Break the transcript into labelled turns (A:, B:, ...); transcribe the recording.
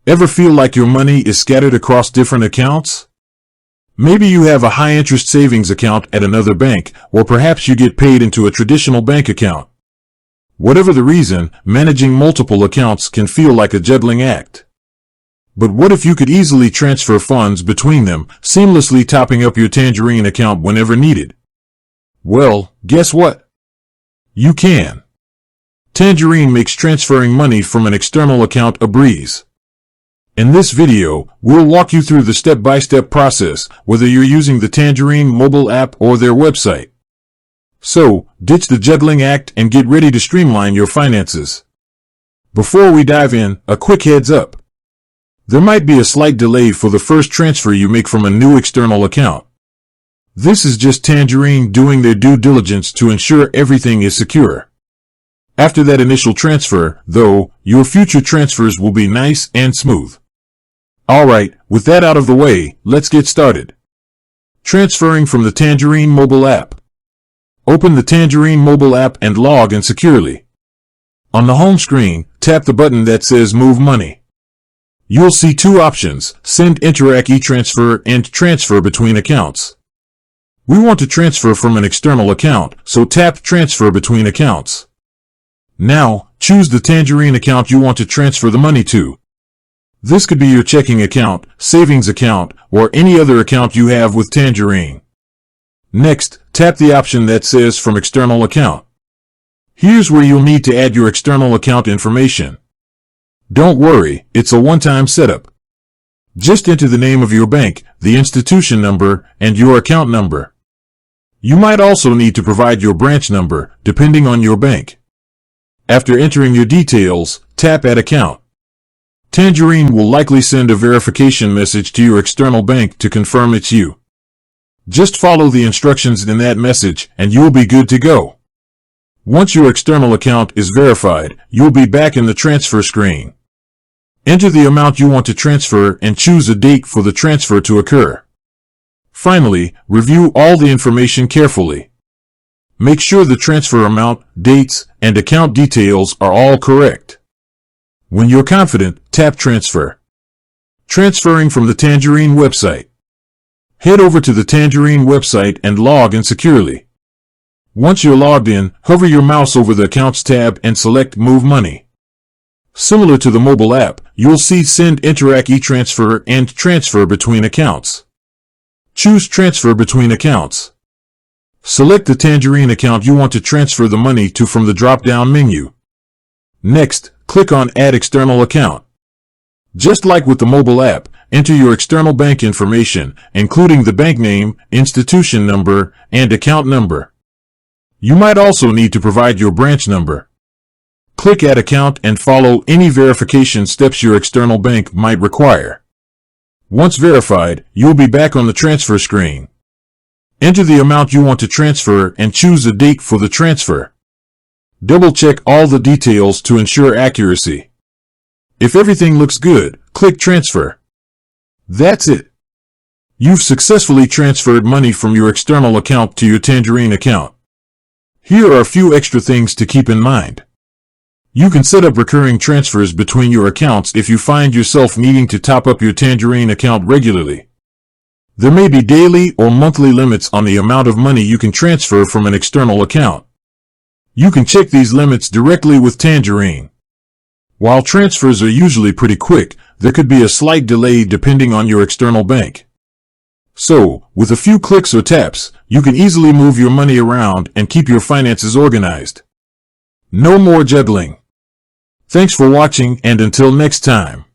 A: Ever feel like your money is scattered across different accounts? Maybe you have a high-interest savings account at another bank, or perhaps you get paid into a traditional bank account. Whatever the reason, managing multiple accounts can feel like a juggling act. But what if you could easily transfer funds between them, seamlessly topping up your Tangerine account whenever needed? Well, guess what? You can. Tangerine makes transferring money from an external account a breeze. In this video, we'll walk you through the step-by-step process, whether you're using the Tangerine mobile app or their website. So, ditch the juggling act and get ready to streamline your finances. Before we dive in, a quick heads up. There might be a slight delay for the first transfer you make from a new external account. This is just Tangerine doing their due diligence to ensure everything is secure. After that initial transfer, though, your future transfers will be nice and smooth. Alright, with that out of the way, let's get started. Transferring from the Tangerine mobile app. Open the Tangerine mobile app and log in securely. On the home screen, tap the button that says Move Money. You'll see two options, Send Interac e-Transfer and Transfer Between Accounts. We want to transfer from an external account, so tap Transfer Between Accounts. Now, choose the Tangerine account you want to transfer the money to. This could be your checking account, savings account, or any other account you have with Tangerine. Next, tap the option that says From External Account. Here's where you'll need to add your external account information. Don't worry, it's a one-time setup. Just enter the name of your bank, the institution number, and your account number. You might also need to provide your branch number, depending on your bank. After entering your details, tap Add Account. Tangerine will likely send a verification message to your external bank to confirm it's you. Just follow the instructions in that message and you'll be good to go. Once your external account is verified, you'll be back in the transfer screen. Enter the amount you want to transfer and choose a date for the transfer to occur. Finally, review all the information carefully. Make sure the transfer amount, dates, and account details are all correct. When you're confident, tap Transfer. Transferring from the Tangerine website. Head over to the Tangerine website and log in securely. Once you're logged in, hover your mouse over the Accounts tab and select Move Money. Similar to the mobile app, you'll see Send Interac e-Transfer and Transfer Between Accounts. Choose Transfer Between Accounts. Select the Tangerine account you want to transfer the money to from the drop-down menu. Next, click on Add External Account. Just like with the mobile app, enter your external bank information, including the bank name, institution number, and account number. You might also need to provide your branch number. Click Add Account and follow any verification steps your external bank might require. Once verified, you'll be back on the transfer screen. Enter the amount you want to transfer and choose a date for the transfer. Double-check all the details to ensure accuracy. If everything looks good, click Transfer. That's it. You've successfully transferred money from your external account to your Tangerine account. Here are a few extra things to keep in mind. You can set up recurring transfers between your accounts if you find yourself needing to top up your Tangerine account regularly. There may be daily or monthly limits on the amount of money you can transfer from an external account. You can check these limits directly with Tangerine. While transfers are usually pretty quick, there could be a slight delay depending on your external bank. So, with a few clicks or taps, you can easily move your money around and keep your finances organized. No more juggling. Thanks for watching, and until next time.